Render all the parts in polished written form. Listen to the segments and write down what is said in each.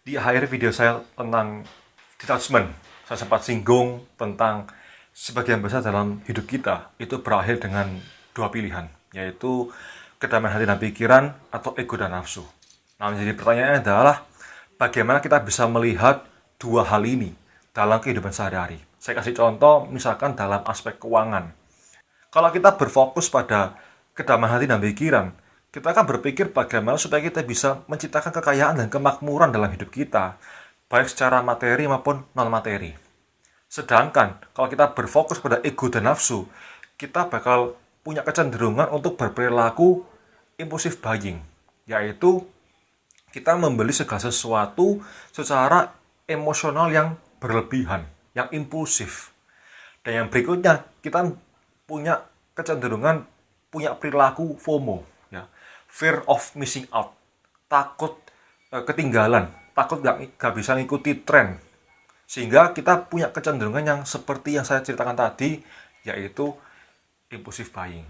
Di akhir video saya tentang detachment, saya sempat singgung tentang sebagian besar dalam hidup kita itu berakhir dengan dua pilihan, yaitu kedamaian hati dan pikiran atau ego dan nafsu. Nah, menjadi pertanyaannya adalah bagaimana kita bisa melihat dua hal ini dalam kehidupan sehari-hari. Saya kasih contoh, misalkan dalam aspek keuangan. Kalau kita berfokus pada kedamaian hati dan pikiran, kita akan berpikir bagaimana supaya kita bisa menciptakan kekayaan dan kemakmuran dalam hidup kita, baik secara materi maupun non-materi. Sedangkan kalau kita berfokus pada ego dan nafsu, kita bakal punya kecenderungan untuk berperilaku impulsif buying, yaitu kita membeli segala sesuatu secara emosional yang berlebihan, yang impulsif. Dan yang berikutnya, kita punya kecenderungan, punya perilaku FOMO, ya, fear of missing out, takut ketinggalan, takut gak bisa ngikuti tren, sehingga kita punya kecenderungan yang seperti yang saya ceritakan tadi, yaitu impulsif buying.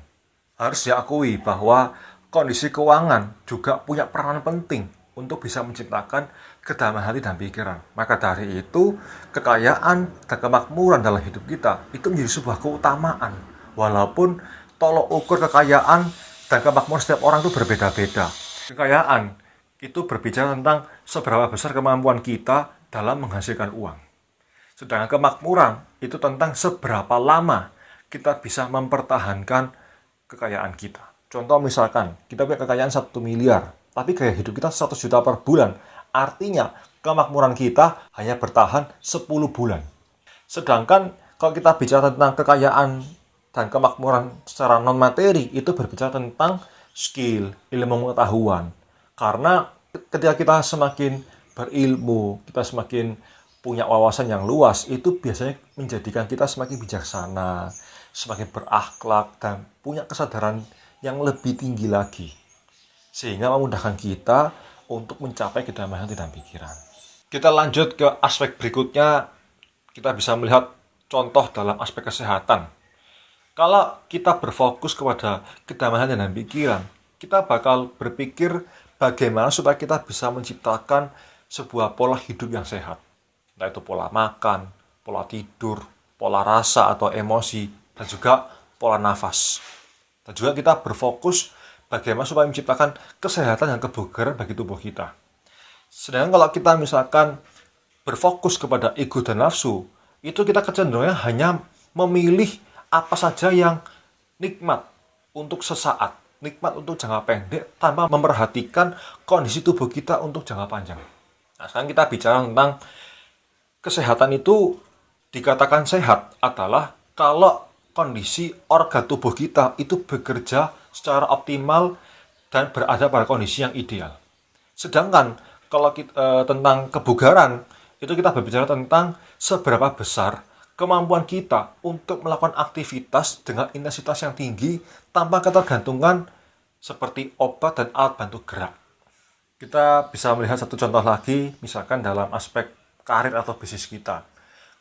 Harus diakui bahwa kondisi keuangan juga punya peranan penting untuk bisa menciptakan kedamaian hati dan pikiran. Maka dari itu, kekayaan dan kemakmuran dalam hidup kita itu menjadi sebuah keutamaan. Walaupun tolok ukur kekayaan dan kemakmuran setiap orang itu berbeda-beda. Kekayaan itu berbicara tentang seberapa besar kemampuan kita dalam menghasilkan uang. Sedangkan kemakmuran itu tentang seberapa lama kita bisa mempertahankan kekayaan kita. Contoh misalkan, kita punya kekayaan 1 miliar, tapi gaya hidup kita 100 juta per bulan. Artinya, kemakmuran kita hanya bertahan 10 bulan. Sedangkan, kalau kita bicara tentang kekayaan dan kemakmuran secara non-materi, itu berbicara tentang skill, ilmu pengetahuan. Karena ketika kita semakin berilmu, kita semakin punya wawasan yang luas, itu biasanya menjadikan kita semakin bijaksana, semakin berakhlak, dan punya kesadaran yang lebih tinggi lagi. Sehingga memudahkan kita untuk mencapai kedamaian hati dan pikiran. Kita lanjut ke aspek berikutnya, kita bisa melihat contoh dalam aspek kesehatan. Kalau kita berfokus kepada kedamaian hati dan pikiran, kita bakal berpikir bagaimana supaya kita bisa menciptakan sebuah pola hidup yang sehat. Entah itu pola makan, pola tidur, pola rasa atau emosi, dan juga pola nafas. Dan juga kita berfokus bagaimana supaya menciptakan kesehatan dan kebugaran bagi tubuh kita. Sedangkan kalau kita misalkan berfokus kepada ego dan nafsu, itu kita kecenderungannya hanya memilih apa saja yang nikmat untuk sesaat, nikmat untuk jangka pendek, tanpa memperhatikan kondisi tubuh kita untuk jangka panjang. Nah, sekarang kita bicara tentang kesehatan. Itu dikatakan sehat adalah kalau kondisi organ tubuh kita itu bekerja secara optimal dan berada pada kondisi yang ideal. Sedangkan kalau kita, tentang kebugaran, itu kita berbicara tentang seberapa besar kemampuan kita untuk melakukan aktivitas dengan intensitas yang tinggi tanpa ketergantungan seperti obat dan alat bantu gerak. Kita bisa melihat satu contoh lagi, misalkan dalam aspek karir atau bisnis kita.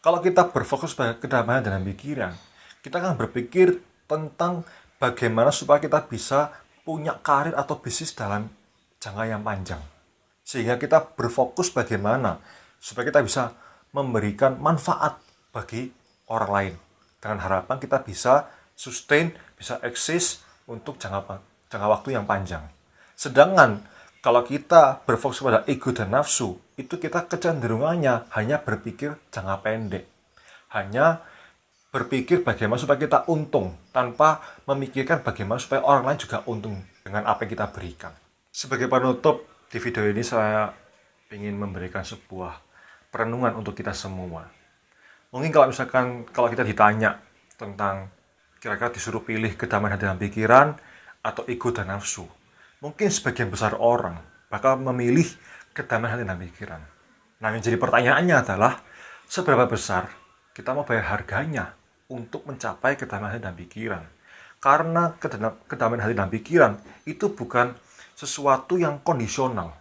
Kalau kita berfokus pada kedamaian dalam pikiran, kita akan berpikir tentang bagaimana supaya kita bisa punya karir atau bisnis dalam jangka yang panjang. Sehingga kita berfokus bagaimana supaya kita bisa memberikan manfaat bagi orang lain. Dengan harapan kita bisa sustain, bisa eksis untuk jangka waktu yang panjang. Sedangkan kalau kita berfokus pada ego dan nafsu, itu kita kecenderungannya hanya berpikir jangka pendek. Hanya berpikir bagaimana supaya kita untung, tanpa memikirkan bagaimana supaya orang lain juga untung dengan apa yang kita berikan. Sebagai penutup, di video ini saya ingin memberikan sebuah perenungan untuk kita semua. Mungkin kalau kita ditanya tentang kira-kira disuruh pilih kedamaian hati dan pikiran atau ego dan nafsu, mungkin sebagian besar orang bakal memilih kedamaian hati dan pikiran. Nah, yang jadi pertanyaannya adalah seberapa besar kita mau bayar harganya untuk mencapai kedamaian hati dan pikiran. Karena kedamaian hati dan pikiran itu bukan sesuatu yang kondisional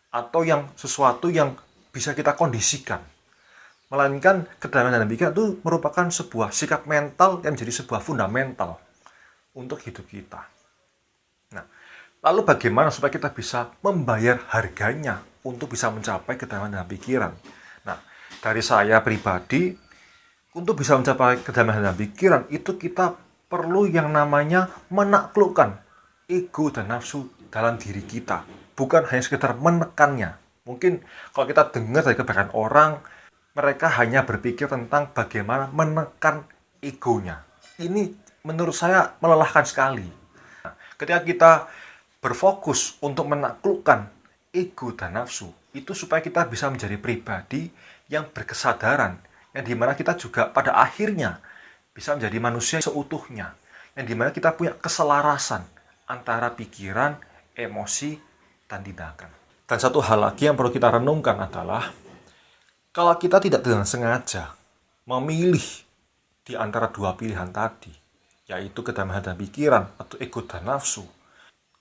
atau sesuatu yang bisa kita kondisikan. Melainkan kedamaian dan pikiran itu merupakan sebuah sikap mental yang menjadi sebuah fundamental untuk hidup kita. Nah, lalu bagaimana supaya kita bisa membayar harganya untuk bisa mencapai kedamaian dalam pikiran. Nah, dari saya pribadi, untuk bisa mencapai kedamaian dalam pikiran, itu kita perlu yang namanya menaklukkan ego dan nafsu dalam diri kita. Bukan hanya sekedar menekannya. Mungkin kalau kita dengar dari kebanyakan orang, mereka hanya berpikir tentang bagaimana menekan egonya. Ini menurut saya melelahkan sekali. Nah, ketika kita berfokus untuk menaklukkan ego dan nafsu, itu supaya kita bisa menjadi pribadi yang berkesadaran, yang dimana kita juga pada akhirnya bisa menjadi manusia seutuhnya, yang dimana kita punya keselarasan antara pikiran, emosi, dan tindakan. Dan satu hal lagi yang perlu kita renungkan adalah, kalau kita tidak dengan sengaja memilih di antara dua pilihan tadi, yaitu kedamaian dan pikiran atau ego dan nafsu,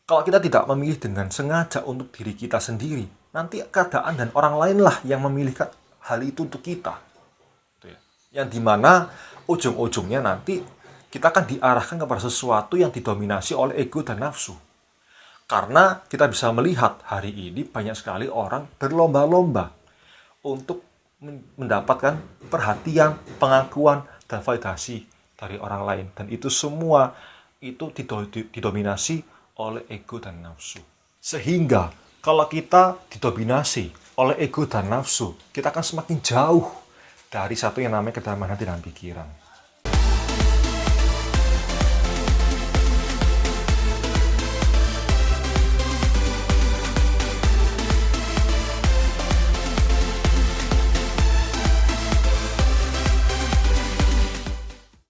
kalau kita tidak memilih dengan sengaja untuk diri kita sendiri, nanti keadaan dan orang lainlah yang memilihkan hal itu untuk kita. Yang dimana ujung-ujungnya nanti kita akan diarahkan kepada sesuatu yang didominasi oleh ego dan nafsu. Karena kita bisa melihat hari ini banyak sekali orang berlomba-lomba untuk mendapatkan perhatian, pengakuan, dan validasi dari orang lain. Dan itu semua itu didominasi oleh ego dan nafsu. Sehingga kalau kita didominasi oleh ego dan nafsu, kita akan semakin jauh dari satu yang namanya kedamaian hati dan pikiran.